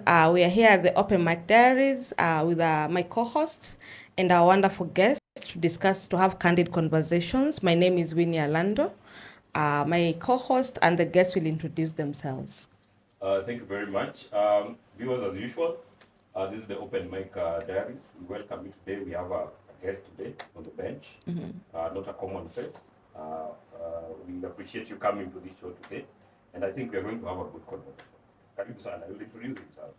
We are here at the Open Mic Diaries with my co-hosts and our wonderful guests to have candid conversations. My name is Winnie Alando. My co-host and the guests will introduce themselves. Thank you very much. Viewers, as usual, this is the Open Mic Diaries. We welcome you today. We have a guest today on the bench, not a common face. We appreciate you coming to this show today, and I think we are going to have a good conversation. Karibu sana. I will introduce himself.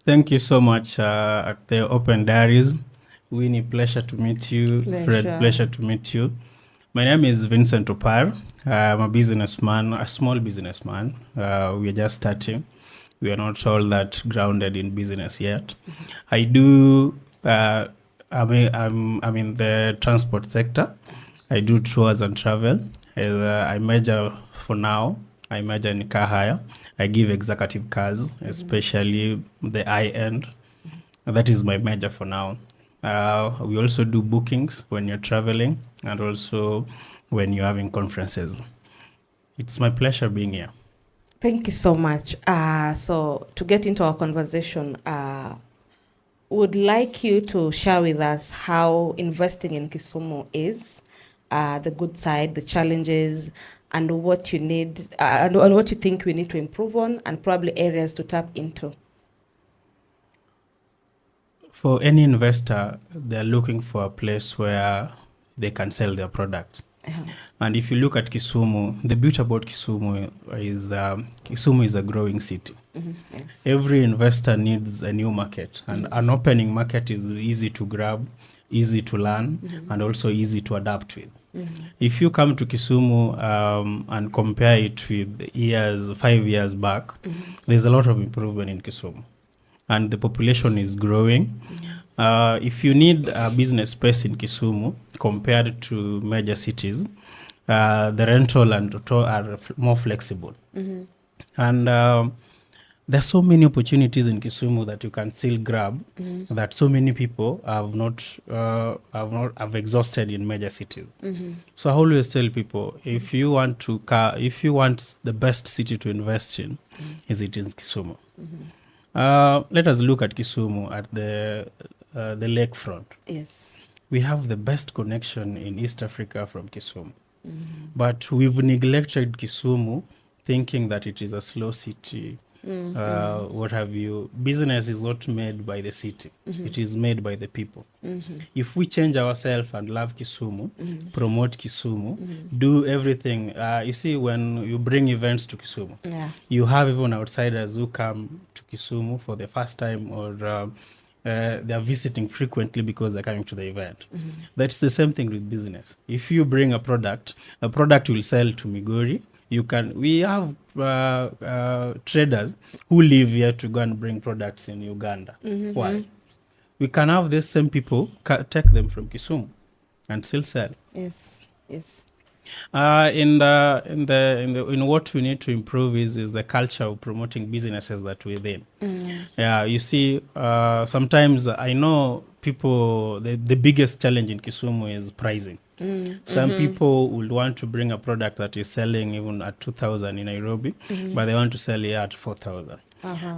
Thank you so much at the Open Diaries. Winnie, pleasure to meet you. Pleasure. Fred, pleasure to meet you. My name is Vincent Opar. I'm a businessman, a small businessman. We are just starting. We are not all that grounded in business yet. I do, I'm in the transport sector. I do tours and travel. I major for now. I major in car hire. I give executive cars, especially the high-end. That is my major for now. We also do bookings when you're traveling and also when you're having conferences. It's my pleasure being here. Thank you so much. So to get into our conversation, would like you to share with us how investing in Kisumu is, the good side, the challenges, and what you need, and what you think we need to improve on, and probably areas to tap into. For any investor, they're looking for a place where they can sell their products. And if you look at Kisumu, the beauty about Kisumu is a growing city. Yes. Every investor needs a new market, and an opening market is easy to grab, easy to learn, and also easy to adapt with. If you come to Kisumu and compare it with 5 years back, there's a lot of improvement in Kisumu, and the population is growing. If you need a business space in Kisumu compared to major cities, the rental and auto are more flexible. And there's so many opportunities in Kisumu that you can still grab that so many people have exhausted in major cities. So I always tell people, if you want the best city to invest in, is it in Kisumu? Let us look at Kisumu at the lakefront. Yes. We have the best connection in East Africa from Kisumu. But we've neglected Kisumu, thinking that it is a slow city, what have you. Business is not made by the city. It is made by the people. If we change ourselves and love Kisumu, promote Kisumu, do everything. You see, when you bring events to Kisumu, you have even outsiders who come to Kisumu for the first time, or they are visiting frequently because they're coming to the event. That's the same thing with business. If you bring a product will sell to Migori. We have traders who live here to go and bring products in Uganda. Why? We can have these same people take them from Kisumu and still sell. Yes. Yes. In what we need to improve is the culture of promoting businesses that we're in. Yeah, you see, sometimes I know people, the biggest challenge in Kisumu is pricing. Some people will want to bring a product that is selling even at 2,000 in Nairobi, but they want to sell it at 4,000.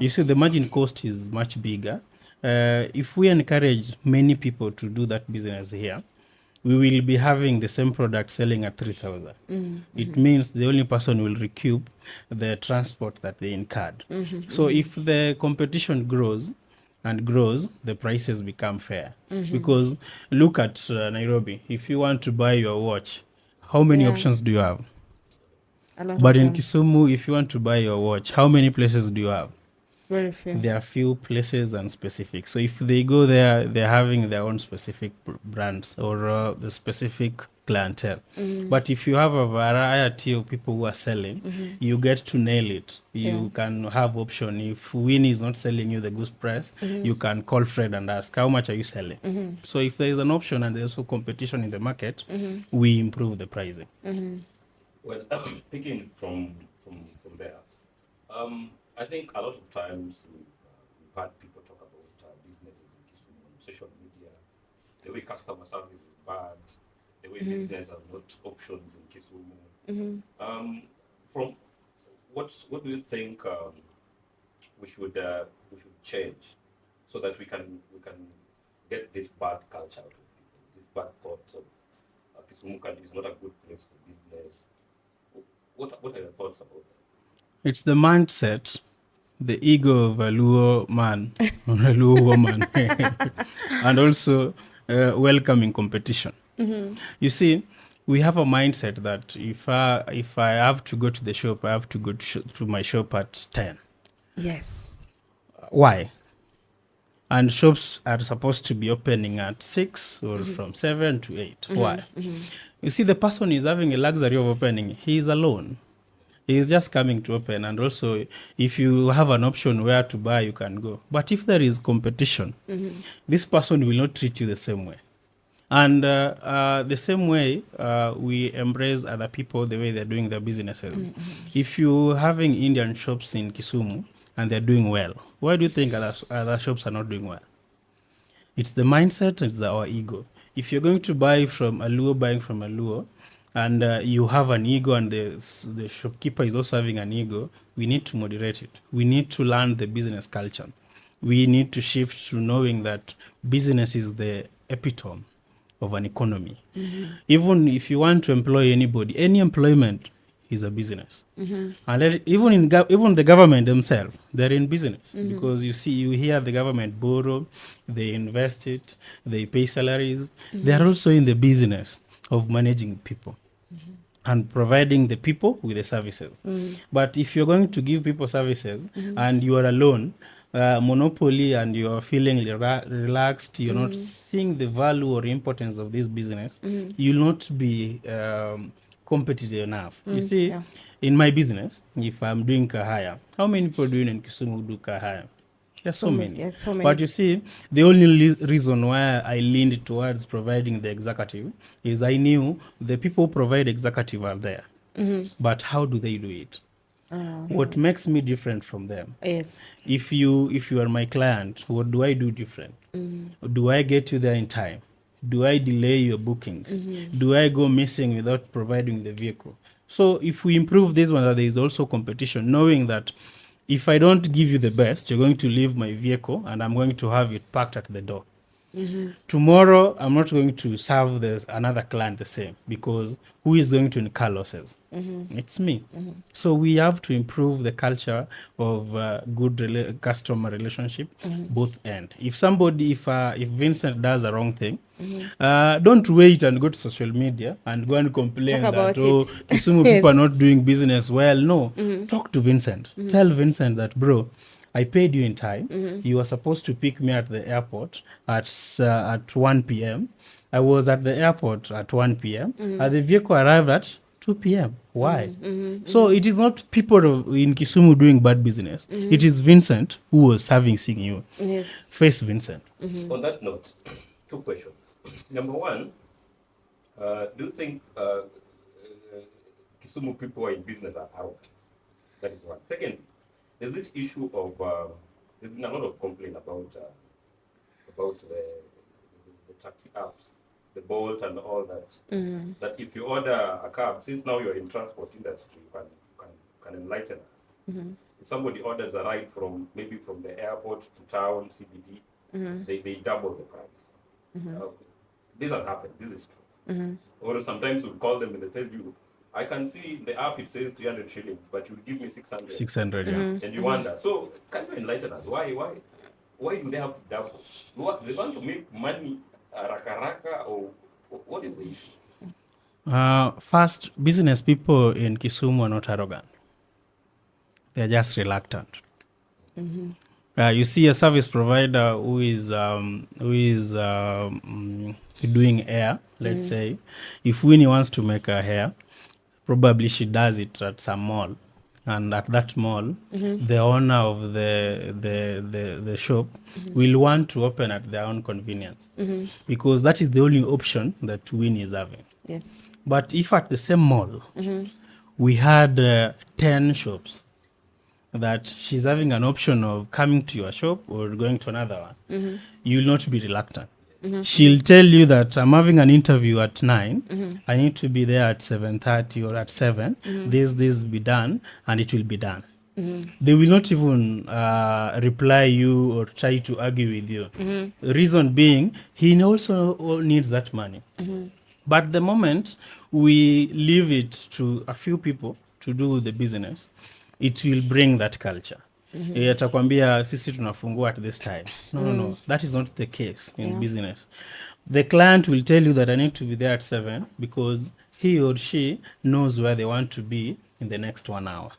You see, the margin cost is much bigger. If we encourage many people to do that business here, we will be having the same product selling at 3,000. It means the only person will recoup the transport that they incurred. So if the competition grows, the prices become fair. Because look at Nairobi. If you want to buy your watch, how many options do you have? But in Kisumu, if you want to buy your watch, how many places do you have? Very fair. There are few places and specific. So if they go there, they're having their own specific brands or the specific clientele. But if you have a variety of people who are selling, you get to nail it. You can have option. If Winnie is not selling you the good price, you can call Fred and ask, how much are you selling? So if there is an option and there's also competition in the market, we improve the pricing. Well, picking from there, I think a lot of times we've had people talk about businesses in Kisumu on social media, the way customer service is bad, the way business have not options in Kisumu. From what do you think we should change so that we can get this bad culture out of people, this bad thoughts of Kisumu is not a good place for business. What are your thoughts about that? It's the mindset, the ego of a Luo man or a Luo woman, and also welcoming competition. You see, we have a mindset that if I have to go to the shop, I have to go to my shop at 10. Yes. Why? And shops are supposed to be opening at 6 or from 7 to 8. Why? You see, the person is having a luxury of opening. He is alone. He is just coming to open. And also, if you have an option where to buy, you can go. But if there is competition, this person will not treat you the same way. And the same way, we embrace other people the way they're doing their businesses. If you're having Indian shops in Kisumu and they're doing well, why do you think other shops are not doing well? It's the mindset, it's our ego. If you're going to buy from a Luo, buying from a Luo, and you have an ego and the shopkeeper is also having an ego, we need to moderate it. We need to learn the business culture. We need to shift to knowing that business is the epitome of an economy. Even if you want to employ anybody, any employment is a business. And even the government themselves, they're in business because you hear the government borrow, they invest it, they pay salaries. They are also in the business of managing people and providing the people with the services. But if you're going to give people services and you are alone, monopoly, and you're feeling relaxed, you're not seeing the value or importance of this business, you'll not be competitive enough. You see, in my business, if I'm doing kahaya, how many people doing in Kisumu who do kahaya? There's so many. Yeah, so many. But you see, the only reason why I leaned towards providing the executive is I knew the people who provide executive are there. But how do they do it? What makes me different from them? Yes. If you are my client, what do I do different? Do I get you there in time? Do I delay your bookings? Do I go missing without providing the vehicle? So if we improve this one, there is also competition, knowing that if I don't give you the best, you're going to leave my vehicle and I'm going to have it parked at the door. Tomorrow, I'm not going to serve another client the same, because who is going to incur losses? It's me. So we have to improve the culture of good customer relationship, both end. If Vincent does a wrong thing, don't wait and go to social media and go and complain that Kisumu people are not doing business well. No, talk to Vincent. Tell Vincent that, bro, I paid you in time. You were supposed to pick me at the airport at 1 p.m. I was at the airport at 1 p.m. And the vehicle arrived at 2 p.m. Why? So it is not people in Kisumu doing bad business. It is Vincent who was seeing you. Yes. Face Vincent. On that note, 2 questions. Number one, do you think Kisumu people in business are arrogant? That is one. Second, there's this issue of there's been a lot of complaint about the taxi apps, the Bolt and all that. That if you order a cab, since now you're in transport industry, you can enlighten us. If somebody orders a ride from the airport to town, CBD, they double the price. This has happened. This is true. Or sometimes we'll call them and they tell you, I can see in the app it says 300 shillings, but you'll give me 600. 600, yeah. And you wonder. So can you enlighten us? Why do they have to double? They want to make money raka, or what is the issue? First, business people in Kisumu are not arrogant. They're just reluctant. You see a service provider who is doing hair, let's say. If Winnie wants to make her hair, probably she does it at some mall, and at that mall, the owner of the shop will want to open at their own convenience, because that is the only option that Winnie is having. Yes. But if at the same mall we had 10 shops, that she's having an option of coming to your shop or going to another one, you will not be reluctant. She'll tell you that I'm having an interview at 9. I need to be there at 7:30 or at 7. This be done, and it will be done. They will not even reply you or try to argue with you. Reason being, he also needs that money. But the moment we leave it to a few people to do the business, it will bring that culture. Atakwambia sisi tunafungua at this time. No. That is not the case in business. The client will tell you that I need to be there at 7 because he or she knows where they want to be in the next 1 hour.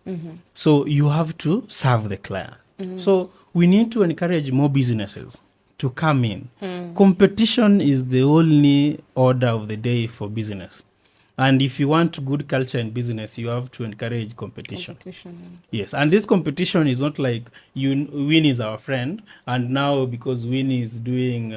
So you have to serve the client. So we need to encourage more businesses to come in. Competition is the only order of the day for business. And if you want good culture in business, you have to encourage competition. Yes, and this competition is not like Winnie is our friend, and now because Winnie is doing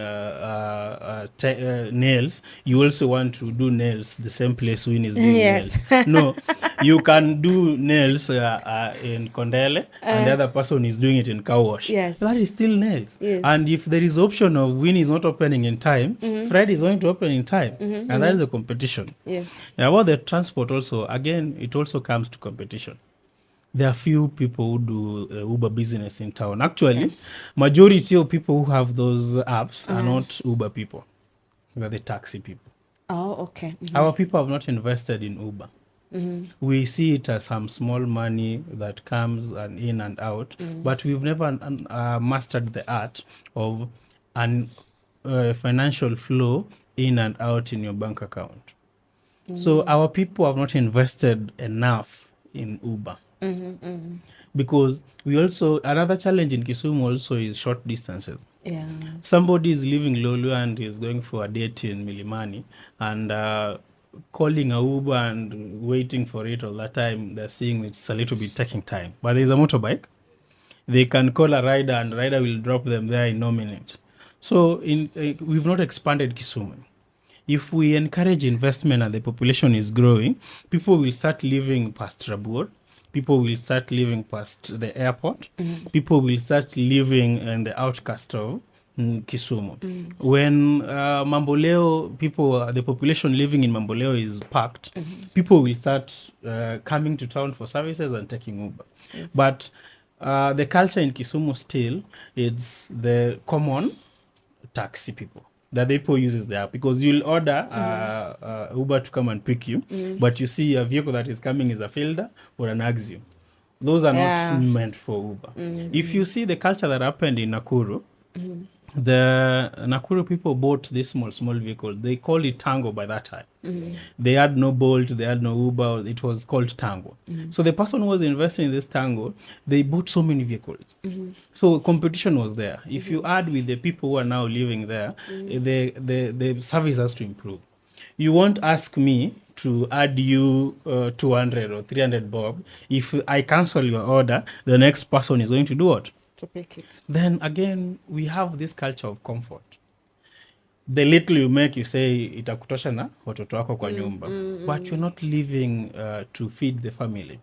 nails, you also want to do nails the same place Winnie is doing nails. No, you can do nails in Kondele, and the other person is doing it in car wash. Yes. That is still nails. Yes. And if there is option of Winnie is not opening in time, Fred is going to open in time, and that is the competition. Yes. Yeah, about the transport also, again, it also comes to competition. There are few people who do Uber business in town. Actually, majority of people who have those apps are not Uber people. They're the taxi people. Oh, okay. Our people have not invested in Uber. We see it as some small money that comes in and out, but we've never mastered the art of financial flow in and out in your bank account. So our people have not invested enough in Uber. Because we also, another challenge in Kisumu also is short distances. Yeah. Somebody is living Lolu and is going for a date in Milimani and calling a Uber and waiting for it all that time, they're seeing it's a little bit taking time. But there's a motorbike. They can call a rider and rider will drop them there in no minute. So we've not expanded Kisumu. If we encourage investment and the population is growing, people will start living past Rabur, people will start living past the airport, people will start living in the outcast of Kisumu. When Mamboleo, the population living in Mamboleo is packed, people will start coming to town for services and taking Uber. Yes. But the culture in Kisumu still, it's the common taxi people that people uses the app, because you'll order Uber to come and pick you, but you see a vehicle that is coming is a Fielder or an Axio. Those are not meant for Uber. If you see the culture that happened in Nakuru, the Nakuru people bought this small vehicle. They called it Tango by that time. They had no Bolt, they had no Uber, it was called Tango. So the person who was investing in this Tango, they bought so many vehicles. So competition was there. If you add with the people who are now living there, the service has to improve. You won't ask me to add you 200 or 300 bob. If I cancel your order, the next person is going to do what? To pick it. Then again, we have this culture of comfort. The little you make, you say itakutosha na watoto wako kwa nyumba, but you're not living to feed the family.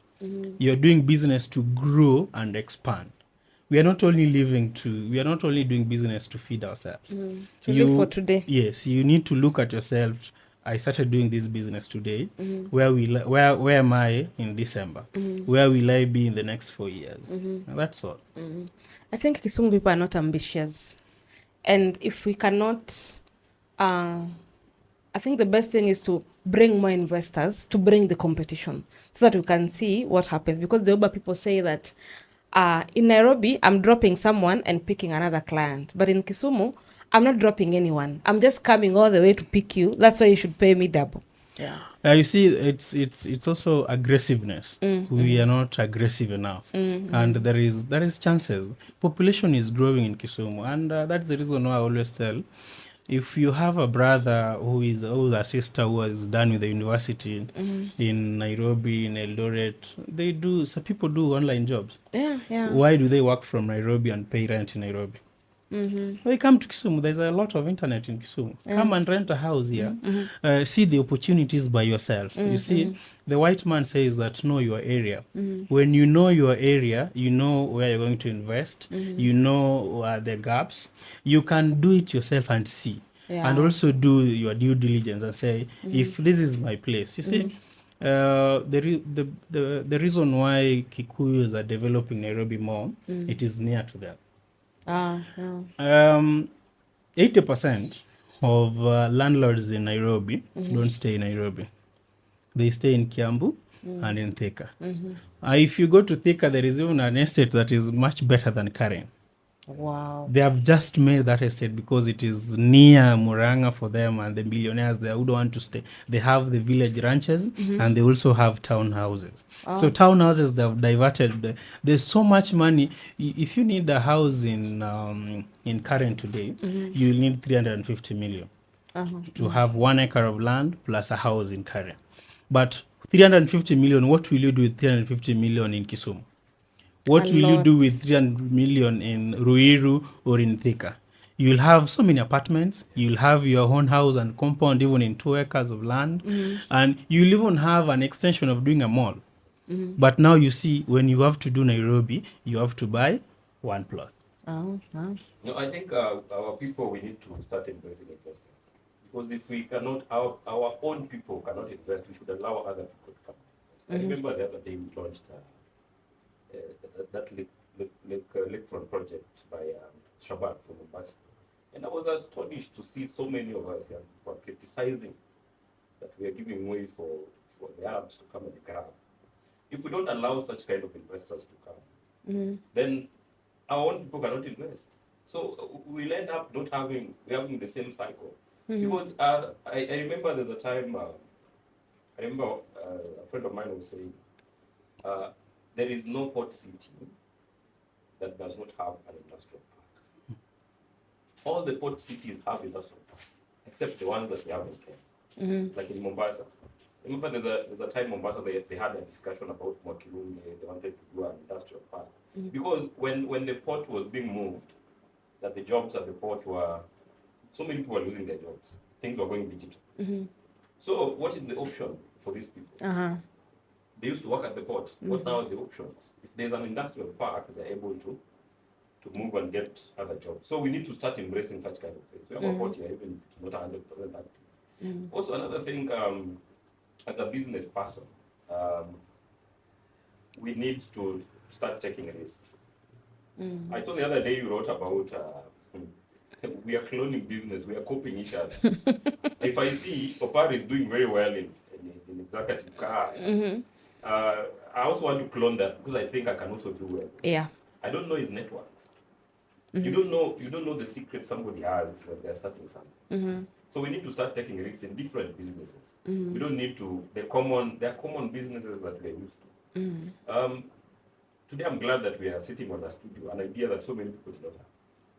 You're doing business to grow and expand. We are not only doing business to feed ourselves. To live for today. Yes, you need to look at yourself. I started doing this business today. Where am I in December? Where will I be in the next 4 years? And that's all. I think Kisumu people are not ambitious. And if we cannot, I think the best thing is to bring more investors, to bring the competition, so that we can see what happens. Because the Uber people say that in Nairobi, I'm dropping someone and picking another client. But in Kisumu, I'm not dropping anyone. I'm just coming all the way to pick you. That's why you should pay me double. Yeah. You see, it's also aggressiveness. We are not aggressive enough, and there is chances. Population is growing in Kisumu, and that's the reason why I always tell, if you have a brother who is a sister who is done with the university in Nairobi, in Eldoret, some people do online jobs. Yeah. Why do they work from Nairobi and pay rent in Nairobi? They come to Kisumu. There's a lot of internet in Kisumu. Come and rent a house here. See the opportunities by yourself. You see, the white man says that know your area. When you know your area, you know where you're going to invest. You know the gaps. You can do it yourself and see. And also do your due diligence and say, if this is my place. You see, The reason why Kikuyus are developing Nairobi more, it is near to them. Yeah. 80% of landlords in Nairobi don't stay in Nairobi. They stay in Kiambu and in Thika. If you go to Thika, there is even an estate that is much better than Karen. Wow. They have just made that estate because it is near Muranga for them and the millionaires there who don't want to stay. They have the village ranches and they also have townhouses. So townhouses, they have diverted. There's so much money. If you need a house in Karen today, you need 350 million to have 1 acre of land plus a house in Karen. But 350 million, what will you do with 350 million in Kisumu? What will you do with 300 million in Ruiru or in Thika? You'll have so many apartments. You'll have your own house and compound, even in 2 acres of land. And you'll even have an extension of doing a mall. But now you see, when you have to do Nairobi, you have to buy one plot. Oh, wow. No, I think our people, we need to start investing in business. Because if we cannot, our own people cannot invest, we should allow other people to come. I remember the other day we launched that lakefront project by Shabat from Mombasa. And I was astonished to see so many of us young people criticizing that we are giving way for the Arabs to come and grab. If we don't allow such kind of investors to come, then our own people cannot invest. So we'll end up not having the same cycle. Because I remember there's a time, a friend of mine was saying, there is no port city that does not have an industrial park. All the port cities have industrial parks, except the ones that we have in Kenya, like in Mombasa. Remember, there's a time Mombasa they had a discussion about Mwakilunge. They wanted to do an industrial park because when the port was being moved, that the jobs at the port were so many people were losing their jobs. Things were going digital. So what is the option for these people? They used to work at the port. What now are the options? If there's an industrial park, they're able to move and get other jobs. So we need to start embracing such kind of things. We have a port here, even if it's not 100% active. Also, another thing, as a business person, we need to start taking risks. I saw the other day you wrote about we are cloning business, we are copying each other. If I see Opar is doing very well in executive car, I also want to clone that because I think I can also do well. Yeah. I don't know his network. You don't know the secret somebody has when they're starting something. So we need to start taking risks in different businesses. We don't need to there are common businesses that we're used to. Today I'm glad that we are sitting on a studio, an idea that so many people do not have.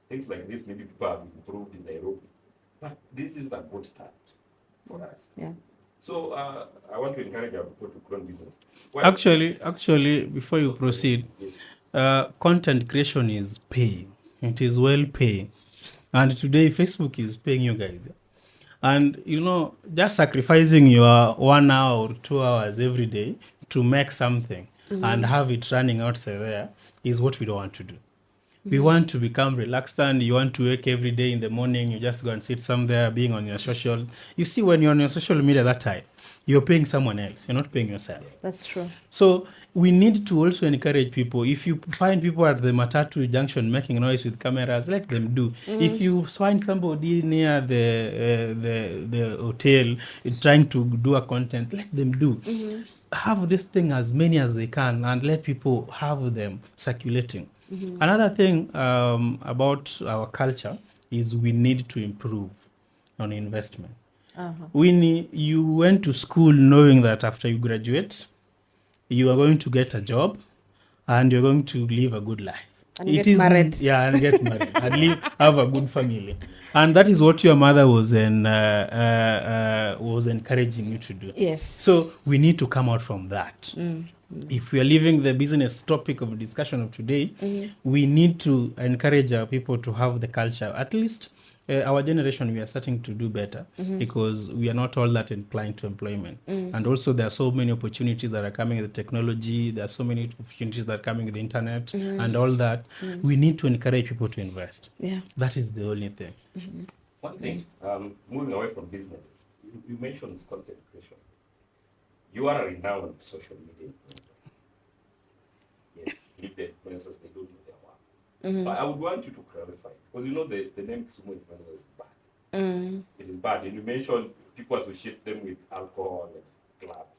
Things like this, maybe people have improved in Nairobi. But this is a good start for us. Yeah. So I want to encourage our people to grow business. Actually, before you proceed, content creation is paying. It is well paying. And today Facebook is paying you guys. And just sacrificing your 1 hour or 2 hours every day to make something and have it running outside there is what we don't want to do. We want to become relaxed, and you want to wake every day in the morning, you just go and sit somewhere being on your social. You see, when you're on your social media that time, you're paying someone else. You're not paying yourself. That's true. So we need to also encourage people. If you find people at the Matatu junction making noise with cameras, let them do. If you find somebody near the hotel trying to do a content, let them do. Have this thing as many as they can and let people have them circulating. Another thing about our culture is we need to improve on investment. Winnie, you went to school knowing that after you graduate, you are going to get a job and you're going to live a good life. And get married. Yeah, and get married and have a good family. And that is what your mother was encouraging you to do. Yes. So we need to come out from that. If we are leaving the business topic of discussion of today, we need to encourage our people to have the culture. At least our generation, we are starting to do better because we are not all that inclined to employment. And also there are so many opportunities that are coming with technology. There are so many opportunities that are coming with the internet and all that. We need to encourage people to invest. Yeah. That is the only thing. One thing, moving away from businesses, you mentioned content creation. You are a renowned social media influencer. Yes, leave the influencers, they don't do their work. But I would want you to clarify, because you know the name Kisumu influencers is bad. It is bad. And you mentioned people associate them with alcohol and clubs.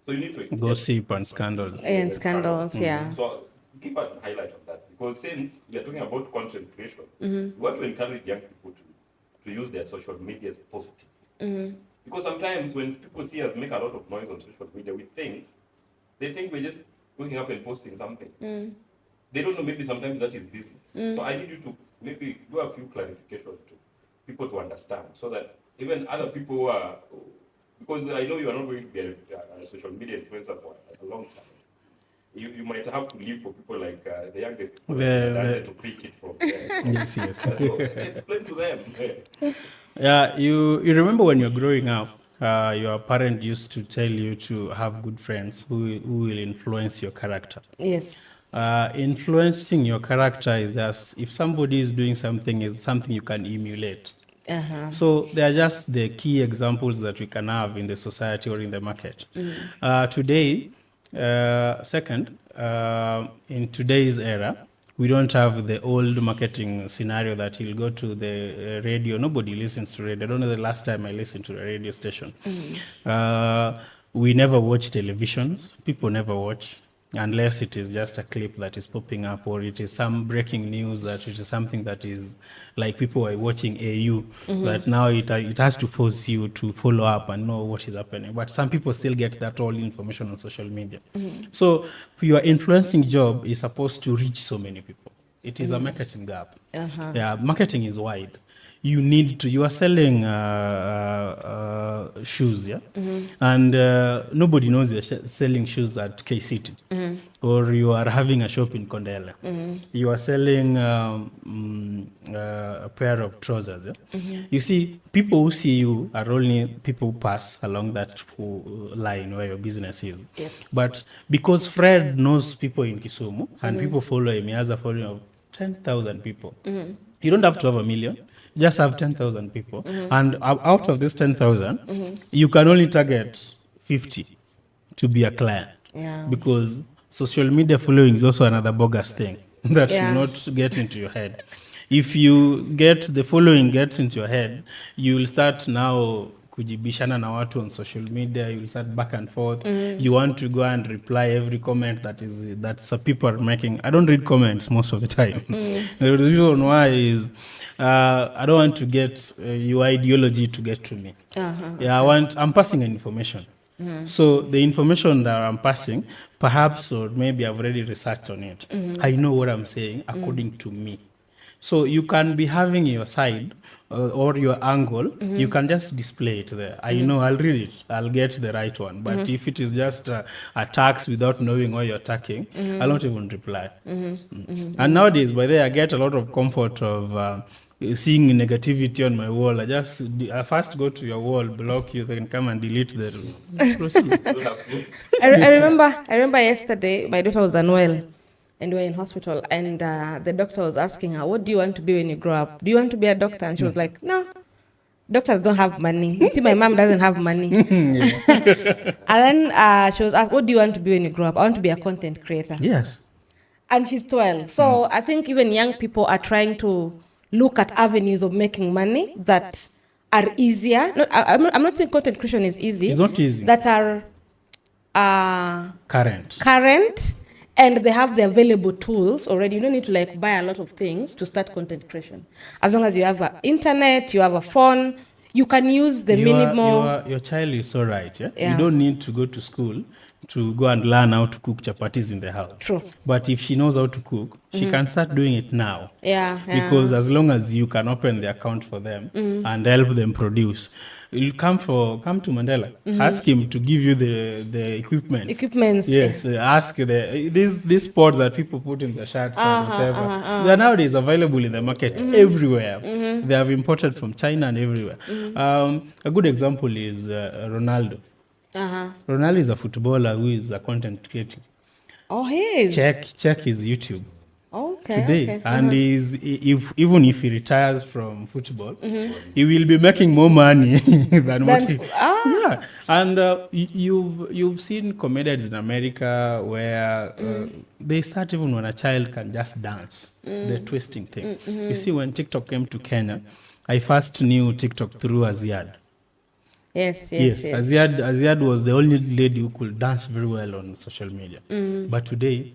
So you need to Gossip and scandals. And scandals, yeah. So give a highlight of that, because since we are talking about content creation, we want to encourage young people to use their social media positively. Because sometimes when people see us make a lot of noise on social media with things, they think we're just waking up and posting something. They don't know, maybe sometimes that is business. So I need you to maybe do a few clarifications to people to understand, so that even other people who are, because I know you are not going to be a social media influencer for a long time. You might have to live for people like the youngest people to pick it from there. Yes. So explain to them. Yeah, you remember when you're growing up, your parent used to tell you to have good friends who will influence your character. Yes. Influencing your character is just, if somebody is doing something, is something you can emulate. So they are just the key examples that we can have in the society or in the market. Today, in today's era, we don't have the old marketing scenario that you'll go to the radio. Nobody listens to radio. I don't know the last time I listened to a radio station. We never watch televisions. People never watch, unless it is just a clip that is popping up, or it is some breaking news, that it is something that is like people are watching AU, that now it has to force you to follow up and know what is happening. But some people still get that all information on social media. So your influencing job is supposed to reach so many people. It is a marketing gap. Yeah, marketing is wide. You are selling shoes, yeah? And nobody knows you're selling shoes at K-City. Or you are having a shop in Kondele. You are selling a pair of trousers, yeah? You see, people who see you are only people who pass along that line where your business is. Yes. But because Fred knows people in Kisumu, and people follow him, he has a following of 10,000 people. You don't have to have a million. Just have 10,000 people. And out of this 10,000, you can only target 50 to be a client. Yeah. Because social media following is also another bogus thing that should not get into your head. If you get the following gets into your head, you will start now kujibishana na watu on social media. You will start back and forth. You want to go and reply every comment that people are making. I don't read comments most of the time. The reason why is I don't want to get your ideology to get to me. Yeah, I'm passing an information. So the information that I'm passing, perhaps or maybe I've already researched on it. I know what I'm saying according to me. So you can be having your side or your angle, you can just display it there. I know, I'll read it, I'll get the right one. But if it is just attacks without knowing what you're attacking, I'll not even reply. And nowadays, by the way, I get a lot of comfort of seeing negativity on my wall. I first go to your wall, block you, then come and delete the proceed. I remember yesterday, my daughter was unwell. And we were in hospital, and the doctor was asking her, what do you want to be when you grow up? Do you want to be a doctor? And she was like, no, doctors don't have money. You see, my mom doesn't have money. And then she was asked, what do you want to be when you grow up? I want to be a content creator. Yes. And she's 12. So I think even young people are trying to look at avenues of making money that are easier. I'm not saying content creation is easy. It's not easy. That are current. And they have the available tools already. You don't need to buy a lot of things to start content creation. As long as you have internet, you have a phone, you can use the minimal. Your child is so right. Yeah? You don't need to go to school to go and learn how to cook chapatis in the house. True. But if she knows how to cook, she can start doing it now. Yeah. Because as long as you can open the account for them and help them produce, you'll come to Mandela. Ask him to give you the equipment. Yes. Ask these pods that people put in the shirts and whatever. They are nowadays available in the market everywhere. They have imported from China and everywhere. A good example is Ronaldo. Ronaldo is a footballer who is a content creator. Oh, he is? Check his YouTube. Okay. today, and if even if he retires from football, he will be making more money than what he. Yeah, and you've seen comedians in America where they start even when a child can just dance, the twisting thing. You see, when TikTok came to Kenya, I first knew TikTok through Aziad. Yes. Aziad was the only lady who could dance very well on social media. But today,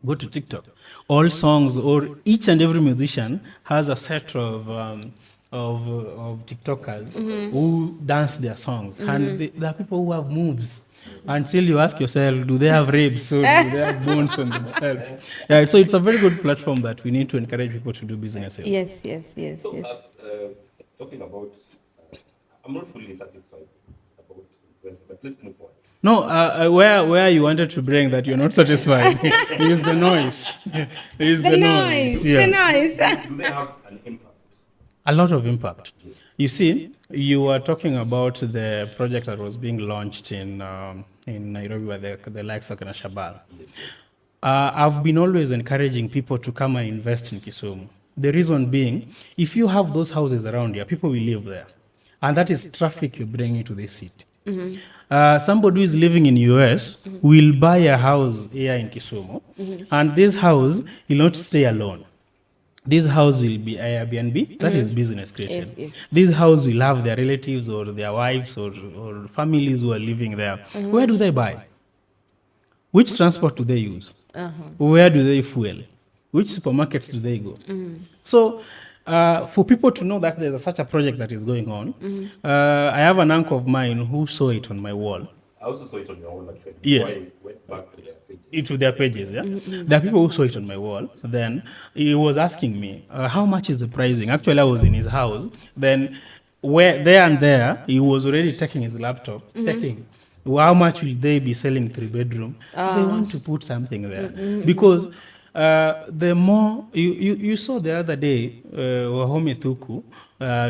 go to TikTok. All songs, or each and every musician has a set of TikTokers who dance their songs, and there are people who have moves. Until you ask yourself, do they have ribs or do they have bones on themselves? Yeah, so it's a very good platform that we need to encourage people to do business in. Yes. So, talking about, I'm not fully satisfied about influencer, but let's move forward. No, where you wanted to bring that you're not satisfied is the noise. Is the noise. The noise. Do they have an impact? A lot of impact. You see, you were talking about the project that was being launched in Nairobi by the likes of Kana Shabal. I've been always encouraging people to come and invest in Kisumu. The reason being, if you have those houses around here, people will live there. And that is traffic you're bringing to the city. Somebody who is living in US will buy a house here in Kisumu, and this house will not stay alone. This house will be Airbnb, that is business created. Yes. This house will have their relatives or their wives or families who are living there. Where do they buy? Which transport do they use? Where do they fuel? Which supermarkets do they go? So, for people to know that there's such a project that is going on, I have an uncle of mine who saw it on my wall. I also saw it on your own, actually. Yes. I went back to their pages. Into their pages, yeah. There are people who saw it on my wall. Then he was asking me, how much is the pricing? Actually, I was in his house. Then there, he was already taking his laptop, checking how much will they be selling 3-bedroom. They want to put something there because the more you saw the other day, Wahome Thuku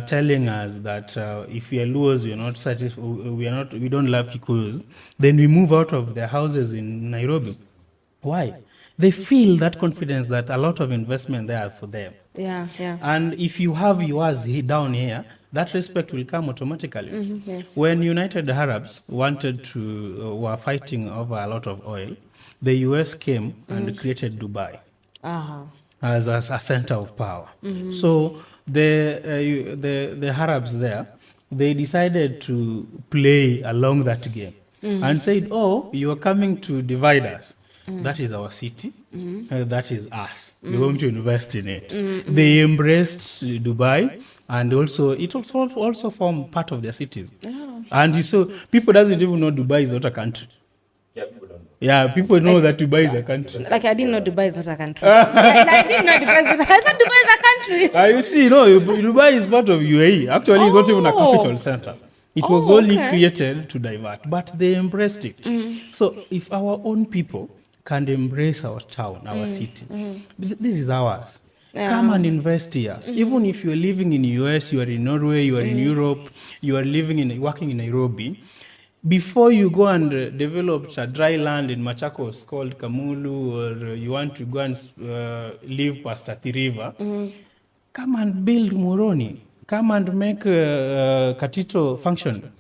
telling us that if we are Luos, we are not satisfied, we don't love Kikuyus, then we move out of their houses in Nairobi. Why? They feel that confidence that a lot of investment there for them. Yeah. And if you have yours down here, that respect will come automatically. Yes. When United Arabs were fighting over a lot of oil, the US came and created Dubai as a center of power. So the Arabs there, they decided to play along that game and said, oh, you are coming to divide us. That is our city. That is us. We're going to invest in it. They embraced Dubai, and also it also formed part of their cities. And you saw people doesn't even know Dubai is not a country. Yeah, people don't know. Yeah, people know that Dubai is a country. Like I didn't know Dubai is not a country. I didn't know Dubai is not. I thought Dubai is a country. You see, no, Dubai is part of UAE. Actually, it's not even a capital center. It was only created to divert, but they embraced it. So if our own people can embrace our town, our city, this is ours. Come and invest here. Even if you're living in the US, you are in Norway, you are in Europe, you are working in Nairobi, before you go and develop a dry land in Machakos called Kamulu, or you want to go and live past Athi River, come and build Moroni. Come and make Katito function.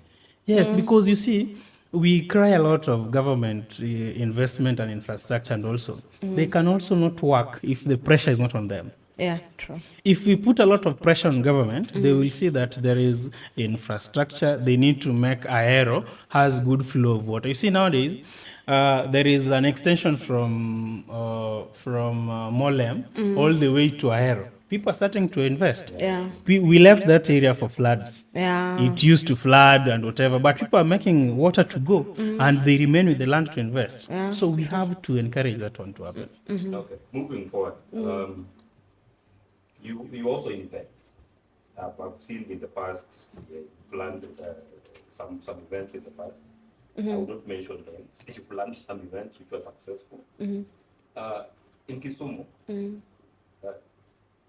Yes, because you see, we cry a lot of government investment and infrastructure, and also they can also not work if the pressure is not on them. Yeah, true. If we put a lot of pressure on government, they will see that there is infrastructure. They need to make Ahero has good flow of water. You see, nowadays, there is an extension from Molem all the way to Ahero. People are starting to invest. Yeah. We left that area for floods. Yeah. It used to flood and whatever, but people are making water to go, and they remain with the land to invest. Yeah. So we have to encourage that one to happen. Okay, moving forward. You also invest. I've seen in the past, you planned some events in the past. I will not mention names. You planned some events which were successful. In Kisumu,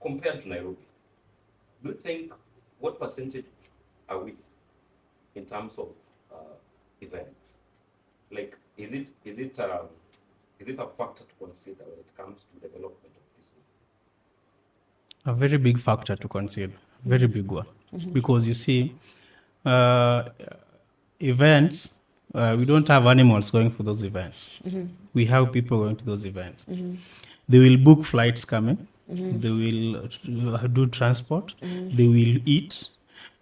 compared to Nairobi, do you think what percentage are we in terms of events? Like, is it a factor to consider when it comes to development of Kisumu? A very big factor to consider, very big one. Because you see, uh, events, we don't have animals going for those events. We have people going to those events. They will book flights coming, they will do transport, they will eat,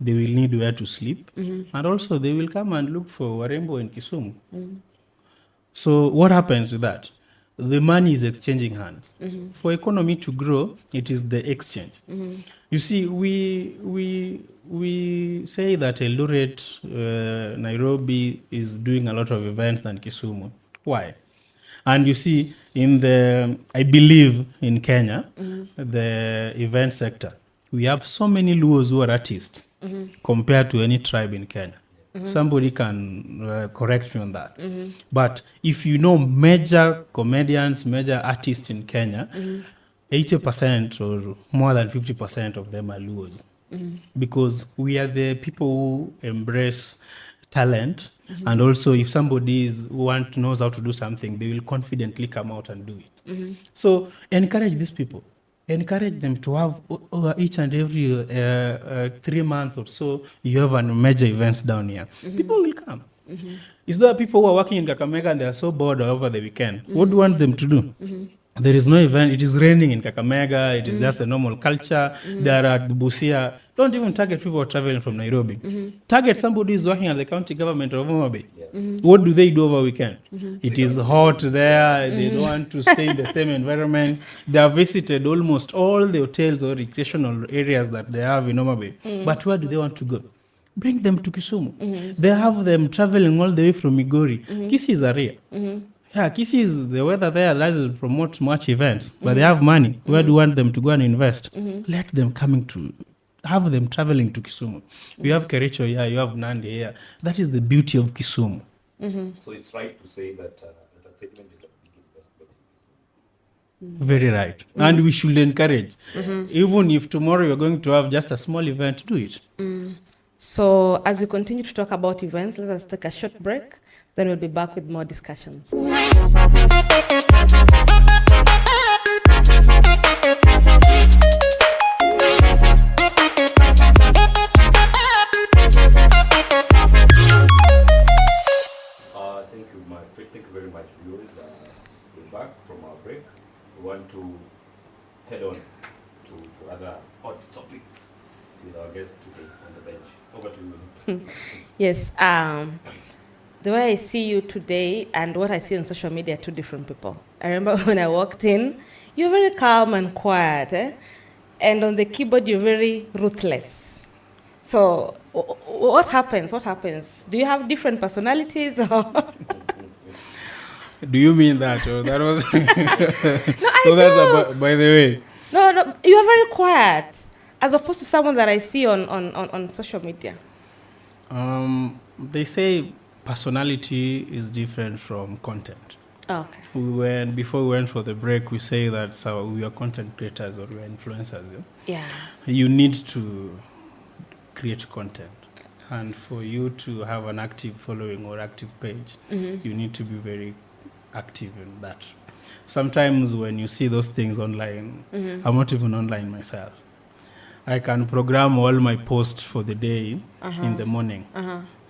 they will need where to sleep, and also they will come and look for Warembo in Kisumu. So what happens with that? The money is exchanging hands. For economy to grow, it is the exchange. You see, we say that Eldoret, Nairobi is doing a lot of events than Kisumu. Why? And you see, I believe in Kenya, the event sector, we have so many Luos who are artists compared to any tribe in Kenya. Somebody can correct me on that. But if you know major comedians, major artists in Kenya, 80% or more than 50% of them are Luos. Because we are the people who embrace talent. And also, if somebody knows how to do something, they will confidently come out and do it. So encourage these people. Encourage them to have each and every 3 months or so, you have a major events down here. People will come. Is there people who are working in Kakamega and they are so bored over the weekend? What do you want them to do? There is no event. It is raining in Kakamega. It is just a normal culture. They are at Busia. Don't even target people who are traveling from Nairobi. Target somebody who is working at the county government of Homa Bay. What do they do over weekend? It is hot there. They don't want to stay in the same environment. They have visited almost all the hotels or recreational areas that they have in Homa Bay. But where do they want to go? Bring them to Kisumu. They have them traveling all the way from Migori. Kisii is area. Yeah, Kisii is the weather there doesn't promote much events, but they have money. Where do you want them to go and invest? Let them have them traveling to Kisumu. You have Kericho here, you have Nandi here. That is the beauty of Kisumu. So it's right to say that entertainment is a big investment. Very right. And we should encourage. Even if tomorrow you're going to have just a small event, do it. So as we continue to talk about events, let us take a short break. Then we'll be back with more discussions. Thank you very much, viewers. We're back from our break. We want to head on to other hot topics with our guest today on the bench. Over to you. Yes. The way I see you today and what I see on social media are two different people. I remember when I walked in, you're very calm and quiet, and on the keyboard you're very ruthless. So what happens? What happens? Do you have different personalities? Or Do you mean that? Or that was No, I so do. that's by the way. No, you are very quiet, as opposed to someone that I see on social media. They say personality is different from content. Okay. Before we went for the break, we say that we are content creators or we are influencers. Yeah. You need to create content. And for you to have an active following or active page, you need to be very active in that. Sometimes when you see those things online, I'm not even online myself. I can program all my posts for the day in the morning.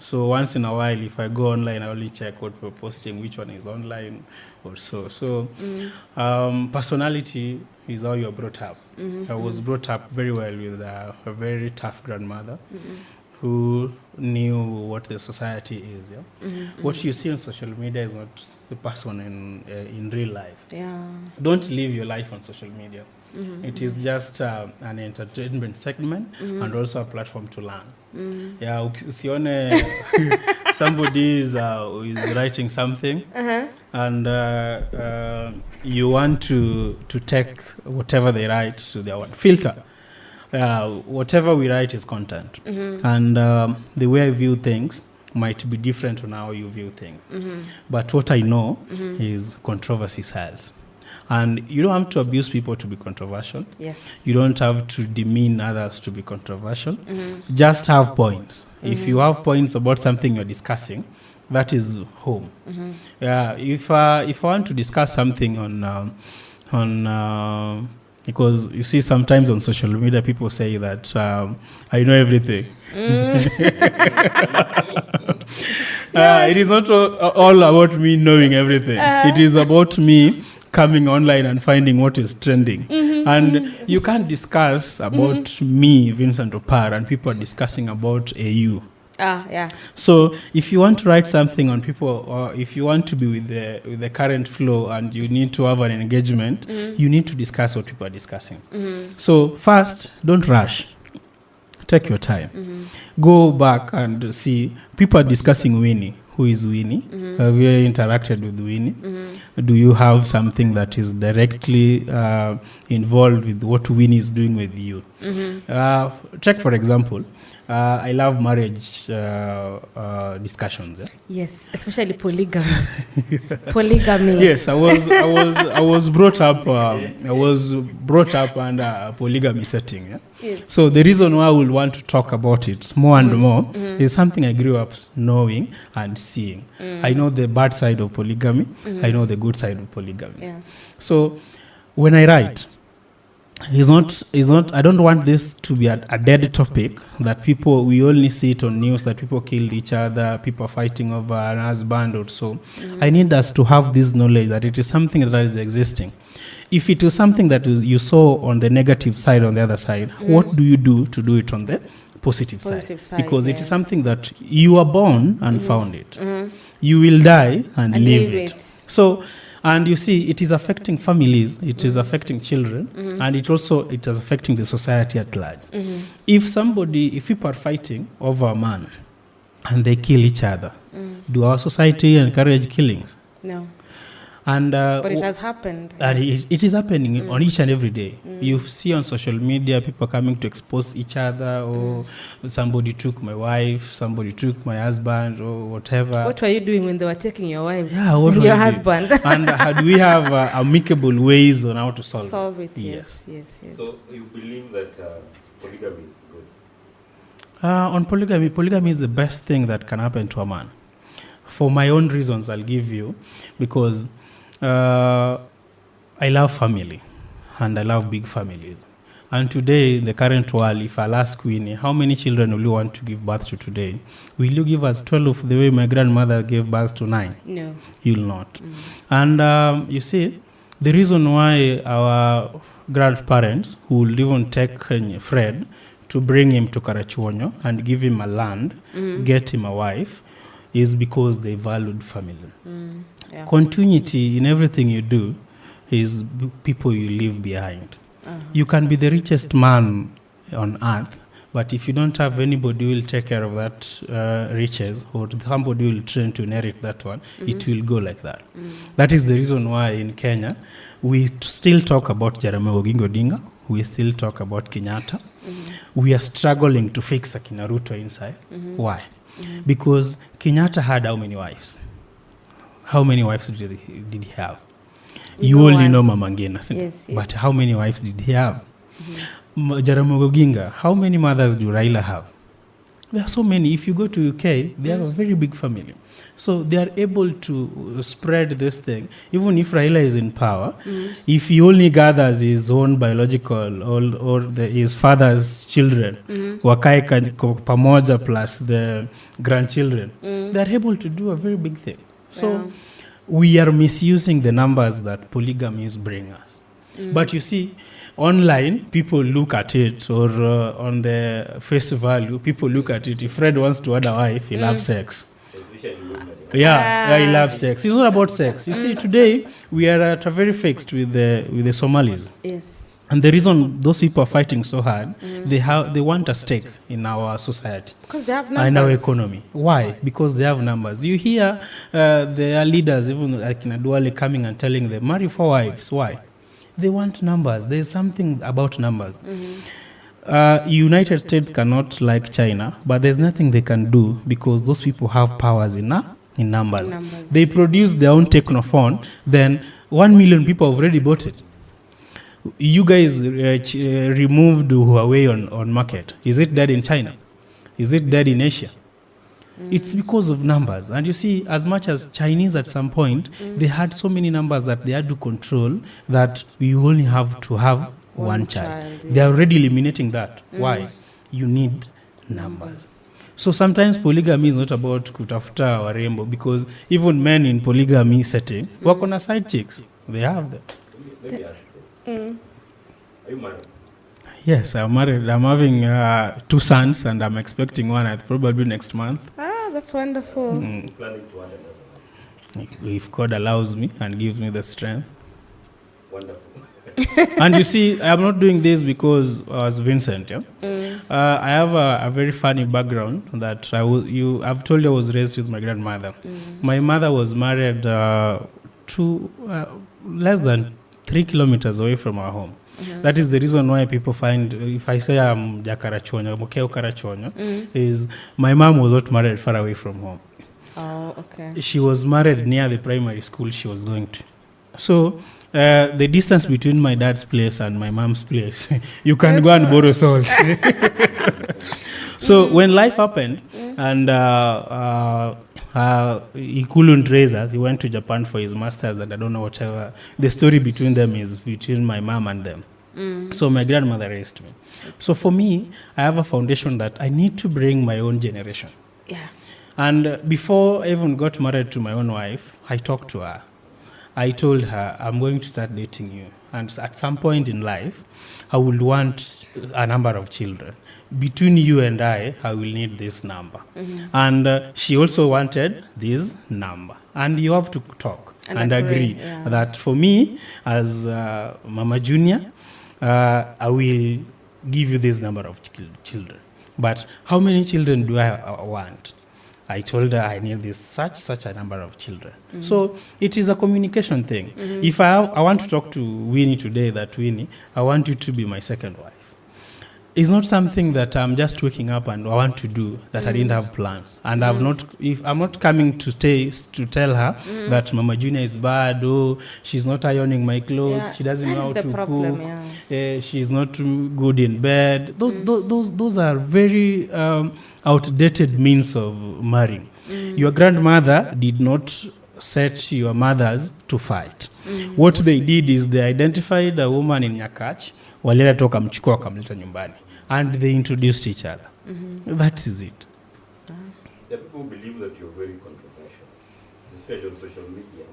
So once in a while, if I go online, I only check what we're posting, which one is online or so. So personality is how you're brought up. I was brought up very well with a very tough grandmother who knew what the society is. What you see on social media is not the person in real life. Yeah. Don't live your life on social media. It is just an entertainment segment and also a platform to learn. Yeah, usione somebody is writing something and you want to take whatever they write to their filter. Whatever we write is content, and the way I view things might be different on how you view things. But what I know is controversy sells. And you don't have to abuse people to be controversial. Yes. You don't have to demean others to be controversial. Just have points. If you have points about something you're discussing, that is home. Yeah. If I want to discuss something on Because you see, sometimes on social media, people say that I know everything. It is not all about me knowing everything. It is about me coming online and finding what is trending. And you can't discuss about me, Vincent Opar, and people are discussing about AU. Yeah. So if you want to write something on people, or if you want to be with the current flow and you need to have an engagement, you need to discuss what people are discussing. So first, don't rush. Take your time. Go back and see. People are discussing Winnie. Who is Winnie? Have you interacted with Winnie? Do you have something that is directly involved with what Winnie is doing with you? Check, for example, I love marriage discussions. Yes, especially polygamy. Polygamy. Yes, I was brought up. I was brought up under a polygamy setting. Yeah? Yes. So the reason why I will want to talk about it more and more is something I grew up knowing and seeing. I know the bad side of polygamy. I know the good side of polygamy. Yes. So when I write, it's not. I don't want this to be a dead topic that we only see it on news that people killed each other, people are fighting over an husband or so. I need us to have this knowledge that it is something that is existing. If it is something that you saw on the negative side, on the other side, what do you do to do it on the positive side? Because it is something that you are born and found it. You will die and leave it. So. And you see, it is affecting families, it is affecting children, and it is affecting the society at large. If people are fighting over a man and they kill each other, do our society encourage killings? No. And but it has happened. And it is happening on each and every day. You see on social media people coming to expose each other, or somebody took my wife, somebody took my husband, or whatever. What were you doing when they were taking your wife? Yeah, what your husband? And do we have amicable ways on how to solve it? Yes. So you believe that polygamy is good? On polygamy is the best thing that can happen to a man. For my own reasons, I'll give you, because I love family, and I love big families. And today, in the current world, if I'll ask Winnie, how many children will you want to give birth to today? Will you give us 12 the way my grandmother gave birth to 9? No. You'll not. And you see, the reason why our grandparents would even take Fred to bring him to Karachuonyo and give him a land, get him a wife, is because they valued family. Yeah. Continuity in everything you do is people you leave behind. You can be the richest man on earth, but if you don't have anybody who will take care of that riches, or somebody will train to inherit that one, it will go like that. That is the reason why in Kenya, we still talk about Jaramogi Oginga Odinga, we still talk about Kenyatta. We are struggling to fix a Naruto inside. Why? Because Kenyatta had how many wives? How many wives did he have? You only know Mama Ngina, yes. But how many wives did he have? Jaramogi Oginga, how many mothers do Raila have? There are so many. If you go to UK, they have a very big family. So they are able to spread this thing. Even if Raila is in power, if he only gathers his own biological or his father's children, wakae pamoja plus the grandchildren, they are able to do a very big thing. So we are misusing the numbers that polygamy bring us. But you see, online, people look at it, or on the face value, people look at it. If Fred wants to add a wife, he'll have sex. Yeah, he loves sex. It's not about sex. You see, today, we are at a very fixed with the Somalis. Yes. And the reason those people are fighting so hard, they want a stake in our society. Because they have numbers. And our economy. Why? Because they have numbers. You hear their leaders, even like Naduale, coming and telling them, marry 4 wives. Why? They want numbers. There's something about numbers. United States cannot like China, but there's nothing they can do because those people have powers in numbers. They produce their own technophone, then 1 million people have already bought it. You guys removed Huawei on market. Is it dead in China? Is it dead in Asia? It's because of numbers. And you see, as much as Chinese at some point, they had so many numbers that they had to control that we only have to have one child. child, They are already eliminating that. Why? You need numbers. So sometimes polygamy is not about kutafuta warembo, because even men in polygamy setting work on a side chicks. They have them. Let me ask this. Are you married? Yes, I'm married. I'm having 2 sons, and I'm expecting one probably next month. Ah, that's wonderful. Planning to want another one? If God allows me and gives me the strength. Wonderful. And you see, I'm not doing this because I was Vincent. Yeah? I have a very funny background that I've told you I was raised with my grandmother. My mother was married to less than 3 kilometers away from our home. That is the reason why people find, if I say I'm Jakarachonya, Mokeo Karachonya, is my mom was not married far away from home. Oh, okay. She was married near the primary school she was going to. So the distance between my dad's place and my mom's place, you can go and borrow salt. So when life happened and he couldn't raise us, he went to Japan for his master's, and I don't know whatever. The story between them is between my mom and them. So my grandmother raised me. So for me, I have a foundation that I need to bring my own generation. Yeah. And before I even got married to my own wife, I talked to her. I told her, I'm going to start dating you. And at some point in life, I will want a number of children. Between you and I will need this number. And she also wanted this number. And you have to talk and agree that for me, as Mama Junior, I will give you this number of children. But how many children do I want? I told her I need this such a number of children. So it is a communication thing. If I want to talk to Winnie today, that Winnie, I want you to be my second wife. It's not something that I'm just waking up and I want to do that I didn't have plans. And I'm not coming to tell her that Mama Junior is bad, she's not ironing my clothes, she doesn't know how to cook, she's not good in bed. Those are very outdated means of marrying. Your grandmother did not set your mothers to fight. What they did is they identified a woman in Nyakach, waleta toka mchukua wakamleta nyumbani, and they introduced each other. That is it. There are people who believe that you're very controversial, especially on social media,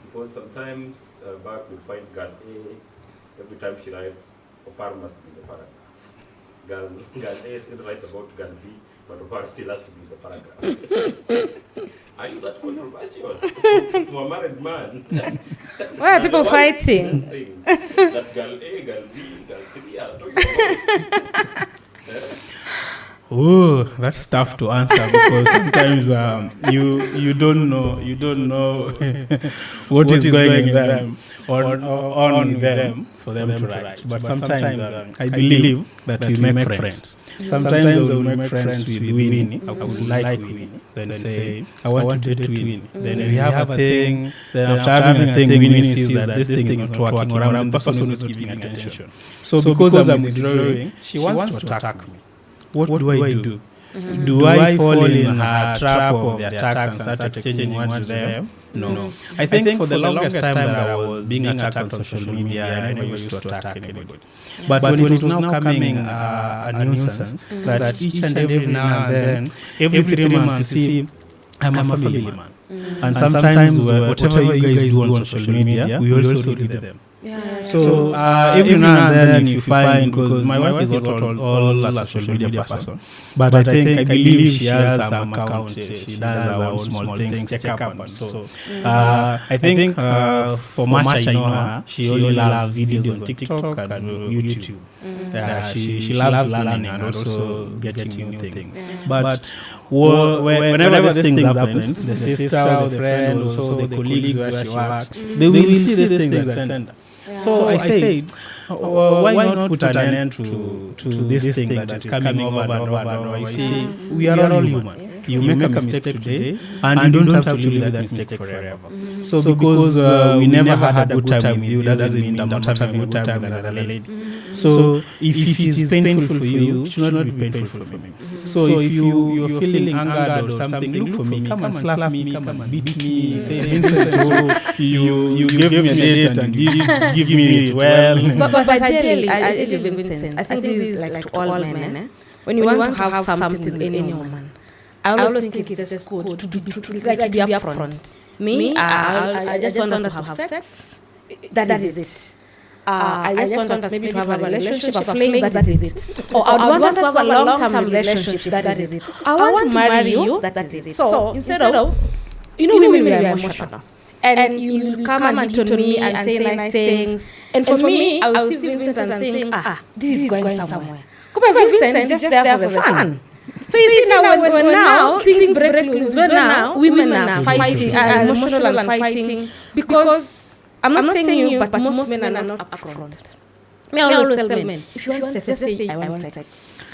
because sometimes back we find girl A, every time she writes, Opar must be the paragraph. Girl A still writes about girl B, but Opar still has to be the paragraph. Are you that controversial to a married man? Why are people fighting? That girl A, girl B, girl 3 are talking about. Oh, that's tough to answer because sometimes you don't know what is going in them or on them for them to write. But sometimes I believe that we make friends. Sometimes I will make friends with Winnie. I would like Winnie. Then say, I want to date Winnie. Then we have a thing. Then after having a thing, Winnie sees that this thing is not working, or I'm the person who is giving attention. So because I'm withdrawing, she wants to attack me. What do I do? Do I fall in her trap of the attacks and start exchanging words with them? No. I think for the longest time that I was being attacked on social media, I never used to attack anybody. But when it was now coming a nuisance, that each and every now and then, every 3 months, you see, I'm a family man. And sometimes whatever you guys do on social media, we also read them. So every now and then if you find, because my wife is not all a social media person, but I believe she has some account, she does her own small things, check up and so. I think for much I know her, she only loves videos on TikTok and YouTube. She loves learning and also getting new things. But whenever these things happen, the sister, the friend, also the colleagues where she works, they will see these things and send her. So I said, why not put an end to this thing that is coming over and over and over? You see, we are all human. you make a mistake today, and you don't have to live with that mistake forever. So because we never had a good time with you, doesn't mean I'm not having a good time with another lady. So if it is painful for you, it should not be painful for me. So if you're feeling angered or something, look for me, come and slap me, come and beat me, say, Vincent, you gave me a date and you didn't give me it well. But I tell you, Vincent, I think this is like to all men. When you want to have something with any woman, I always think it's just good to be truthful, like to be upfront. Me, I just want us to have sex. That is it. I just want us maybe to have a relationship, a fling, that is it. Or I want us to have a long-term relationship, that is it. I want to marry you, that is it. So instead of, women we are emotional. And you come and hit on me and say nice things. And for me, I will see Vincent and think, this is going somewhere. Vincent is just there for the fun. So you see now, when now things break loose, when now women are fighting, are emotional and fighting, because I'm not saying you, but most men are not upfront. I always tell men, if you want sex, just say I want sex.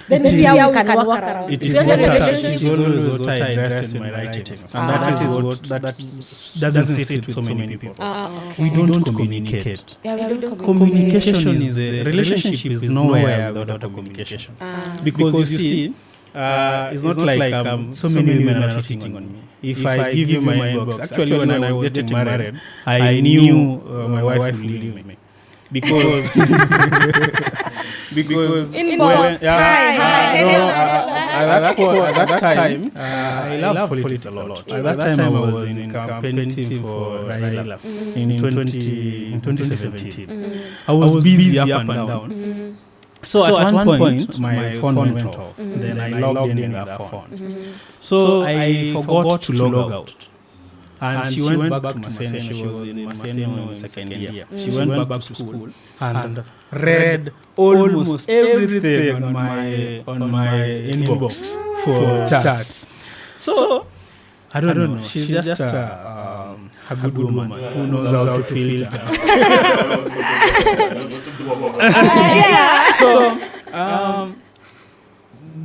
Then see how we can work around. It is always what I address in my writings, and that is what doesn't sit with so many people. We don't communicate. Communication is a relationship is nowhere without a communication. Because you see, it's not like so many women are not cheating on me. If I give you my inbox, actually when I was getting married, I knew my wife would leave me. Because inbox, at that time, I love politics a lot. At that time, I was in campaign team for Raila in 2017. I was busy up and down. So at one point, my phone went off. Then I logged in that phone. So I forgot to log out. And she went back to Maseno. She was in Maseno in second year. She went back to school and read almost everything on my inbox for chats. So I don't know. She's just a good woman who knows how to filter. So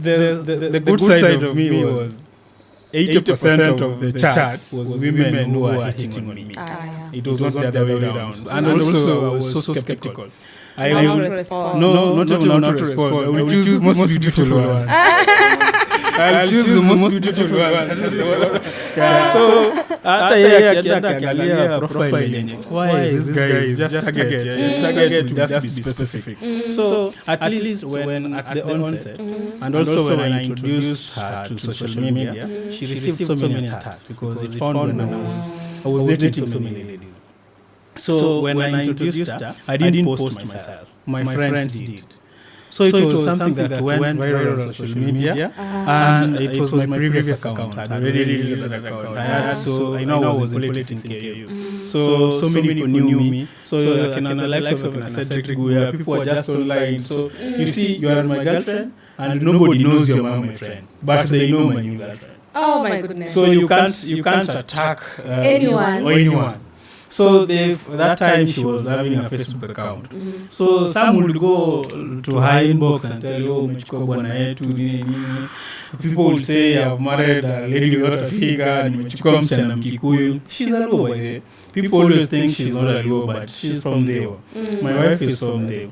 the good side of me was 80% of the chats was women who were hitting on me. It was not the other way around. And also I was so skeptical. I would respond. Not even not to respond. I would choose the most beautiful ones. I'll choose the most beautiful ones. So after akiangalia profile, why is this guy is just target to just be specific. So at least when at the onset, and also when I introduced her to social media, she received so many attacks because it found when I was dating so many ladies. So when I introduced her, I didn't post myself. My friends did. So it was something that went viral on social media, and it was my previous account. I already deleted that account. So I know I was in politics in KU. So many people knew me. So the likes of Cedric Guya, people were just online. So you see, you are my girlfriend, and nobody knows you're my friend, but they know my new girlfriend. Oh my goodness! So you can't attack anyone. So that time she was having a Facebook account. So some would go to her inbox and tell you, umechukua bwana yetu nini. People would say, I've married a lady without a figure, nimechukua msichana Mkikuyu. She's a Luo, by the way. People always think she's not a Luo, but she's from there. My wife is from there.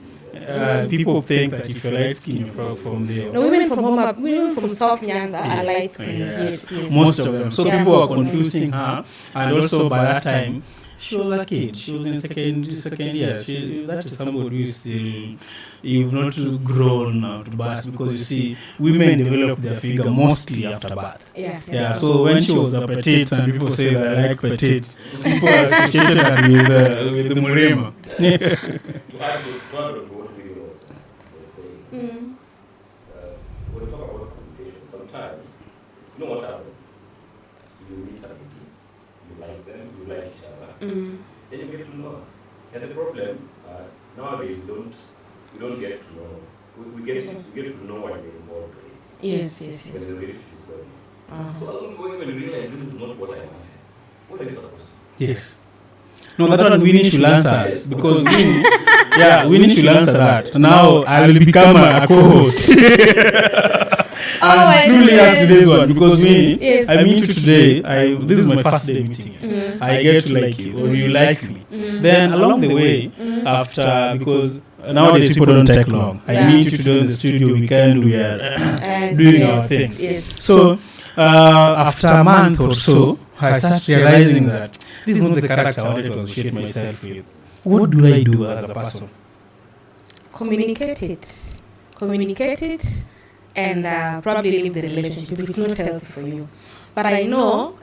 People think that if you're light skin, you're from there. No, women from South Nyanza are light skin. Yes. Most of them. So people are confusing her, and also by that time, she was a kid. She was in second year. That is somebody who is still, you've not grown out to birth, because you see, women develop their figure mostly after birth. Yeah. So when she was a petite, and people say that I like petite, people are associated that with the Murema. To add to what we were saying, when we talk about communication, sometimes, you know what happens? You meet a lady, you like them, you like each other, then you get to know. And the problem, nowadays, we don't get to know. We get to know when we're involved. Yes. When the relationship is going. So I don't even realize this is not what I want. What are you supposed to do? Yes. No, that one Winnie should answer, because Winnie should answer that. Now I'll become a co-host. And truly ask this one because me, Yes. I meet you today. This is my first day meeting you. I get to like you or you like me. Then along the way, after because nowadays people don't take long. I meet you today in the studio. Weekend we are doing our things. Yes. So after a month or so, I start realizing that this is not the character I wanted to associate myself with. What do I do as a person? Communicate it, and probably leave the relationship if it's not healthy for you. But I know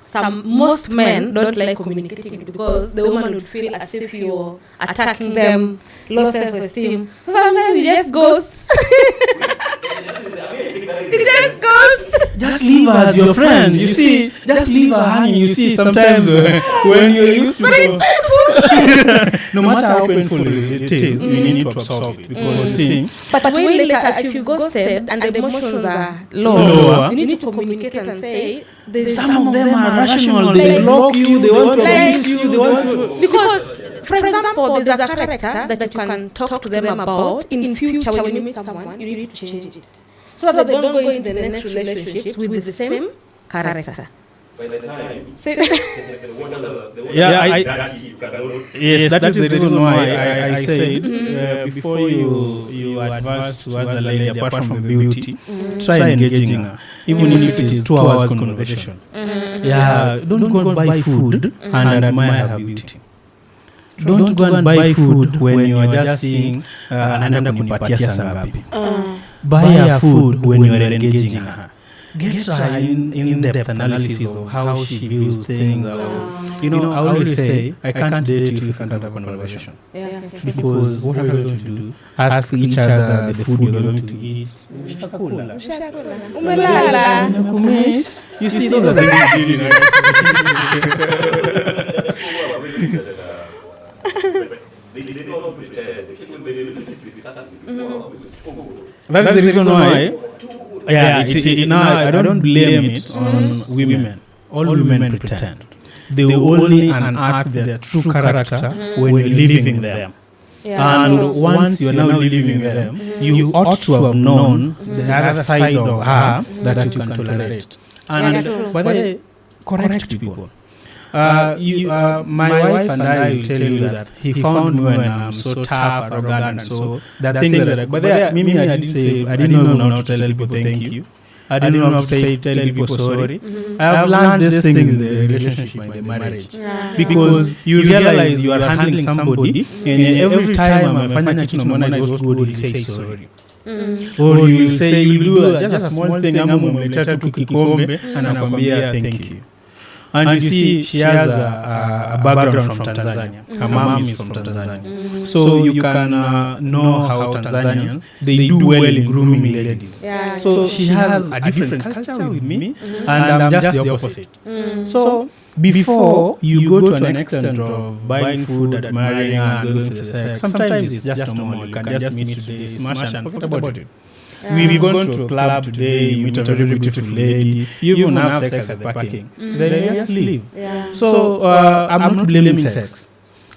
most men don't like communicating because the woman would feel as if you're attacking them, low self-esteem. So sometimes you just ghost. It just ghost. Just leave her as your friend. You see, just leave her hanging. You see, sometimes when you're used to no matter how painful it is, you need to absorb it because you see. But when later, if you ghosted and the emotions are low, you need to communicate and say, some of them are rational. They block you. They want to abuse you. They want to because. For example, there's a character that you can talk to them about in future when you meet someone, you need to change it. So that they don't go into the next relationship with the same character. By the time, yes, that is the reason why I said before you advance towards a lady, apart from the beauty, try engaging her, even if it is 2 hours conversation. Yeah, don't go and buy food and admire her beauty. Don't go and buy food when you are just seeing anaenda kunipatia sangapi. Buy her food when you are engaging her. Get her in-depth analysis of how she views things. I always say, I can't date you if you can't have a conversation. Because what are we going to do? Ask each other the food we're going to eat. You see, those are the really nice. That's the reason why. I don't blame it on women. All women pretend. They will only unearth their true character when you're living them. And once you're now living them, you ought to have known the other side of her that you can tolerate. And but they correct people. My wife and I will tell you that he found me when I'm so tough, arrogant, and so that things that. But Mimi, I didn't know how to tell people thank you. I didn't know how to tell people sorry. I have learned these things in the relationship, in the marriage, because you realize you are handling somebody, and every time I'm finding kitu naona it goes good, he says sorry. Or you will say you do just a small thing, umemletea tu kikombe, anakwambia thank you. And you see, she has a background from Tanzania. Her mom is from Tanzania. So you can know how Tanzanians, they do well in grooming ladies. So she has a different culture with me, and I'm just the opposite. So before you go to an extent of buying food, admiring and going for the sex, sometimes it's just normal. You can just meet today, smash and forget about it. We've gone to a club today, meet a very beautiful lady, you even have sex at the parking. Then you just leave. So I'm not blaming sex.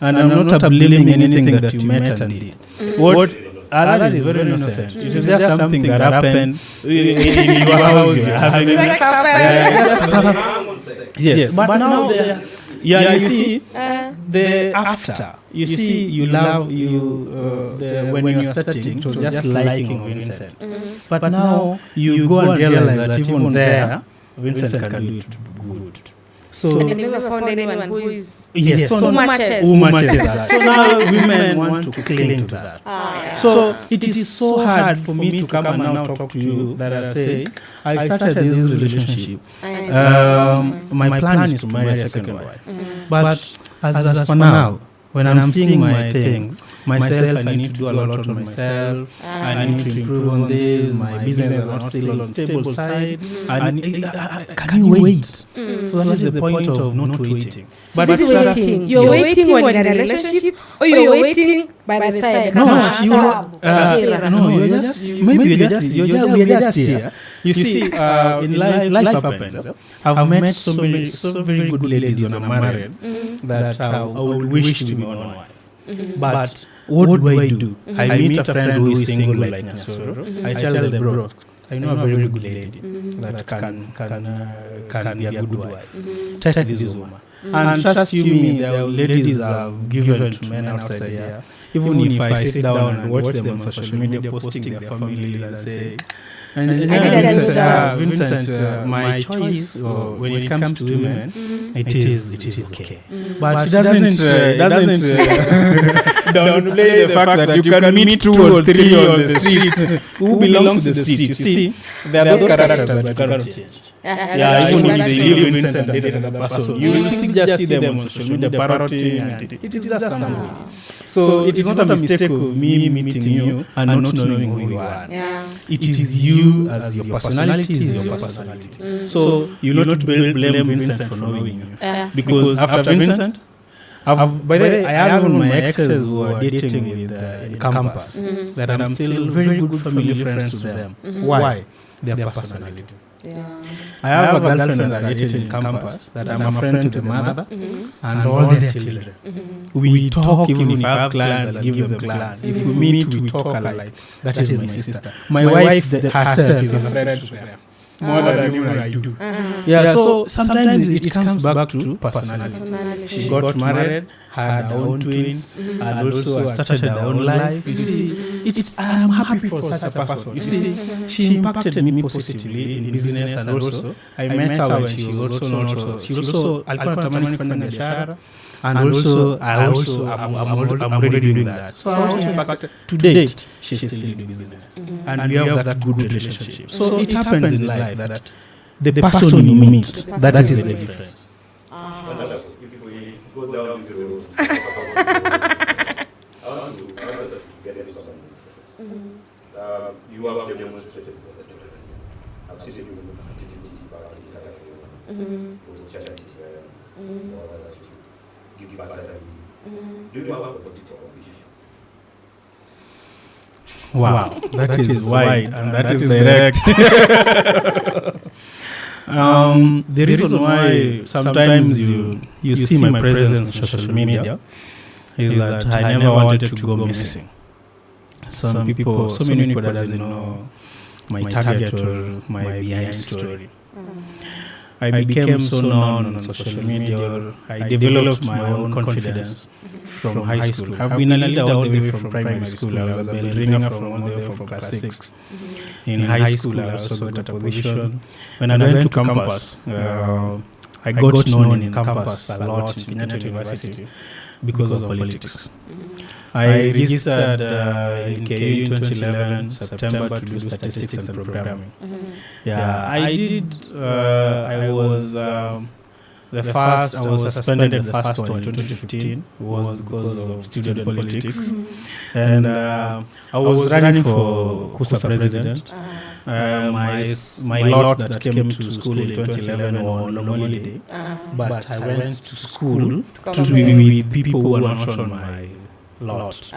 And I'm not blaming anything that you met and did. What that is very innocent. It is just something that happened in your house. Yes, but now you see, the after. You see, you love when you are starting, it was just liking Vincent. But now you go and realize that even there, Vincent can do it good. So I never found anyone who is who matches that. So now women want to cling to that. So it is so hard for me to come and now talk to you that I say, I started this relationship. My plan is to marry a second wife. But as for now, when I'm seeing my things, myself, I need to do a lot on myself. I need to improve on this. My business is not still on stable side. Can you wait? So that is the point of not waiting. But it's waiting. You're waiting when you're in a relationship, or you're waiting by the side. You're just here. You see, in life happens. I've met so very good ladies when I'm married that I would wish to be my own wife. But what do? I meet a friend who is single like Nyasoro. I tell them, bro, I know a very good lady that can be a good wife. Take this woman. And trust you me, there are ladies have given to men outside there. Even if I sit down and watch them on social media posting their families and say, and Vincent, my choice when it comes to women, it is okay. But it doesn't downplay the fact that you can meet 2 or 3 on the streets who belongs to the street. You see, there are those characters that you cannot change. Yeah, even if they leave Vincent and date another person, you will just see them on social media parroting, and it is just something. So it is not a mistake of me meeting you and not knowing who you are. Yeah. It is you as your personality is your personality. So you not blame Vincent for knowing you. Because after Vincent, by the way, I have even my exes who are dating with in campus that I'm still very good family friends to them. Why? Their personality. Yeah. I have a girlfriend that I dated in campus that I'm a friend to the mother and all their children. We talk, even if I have clients, I'll give them clients. If we meet, we talk alike. That is my sister. My wife herself is a friend to them. More than even I do. Yeah, so sometimes it comes back to personality. She got married, had her own twins, and also started her own life. You see, I'm happy for such a person. You see, she impacted me positively in business, and also I met her when she was also alikuwa natamani kufanya biashara. And also, I'm already doing that. So I also impacted. To date, she's still doing business. And we have that good relationship. So it happens in life that the person you meet, that is the difference. Wonderful. If we go down this road, I want to get into something. You have demonstrated for the children. I've seen you give us do you have a political issue? Wow, that is wide and that is direct. The reason why sometimes you see my presence on social media is that I never wanted to go missing. So many people doesn't know my target or my behind story. I became so known on social media. I developed my own confidence from high school. I've been a leader all the way from primary school. I was a bell ringer from all the way from class 6. In high school, I also got a position. When I went to campus, I got known in campus a lot in Kenyatta University because of politics. I registered in KU in 2011, September, to do statistics and programming. Yeah, I did. I was I was suspended the first one in 2015 was because of student politics. And I was running for KUSA president. My lot that came to school in 2011 were on holiday, but I went to school to be with people who were not on my lot.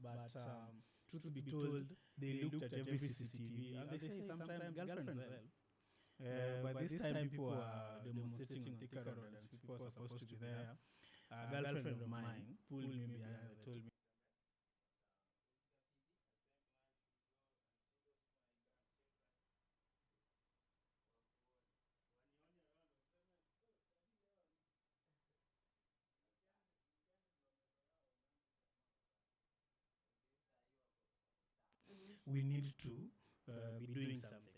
But truth be told, they looked at every CCTV and they say sometimes girlfriends help. By this time, people are demonstrating on Thika Road and people are supposed to be there. A girlfriend of mine pulled me behind and told me, we need to be doing something.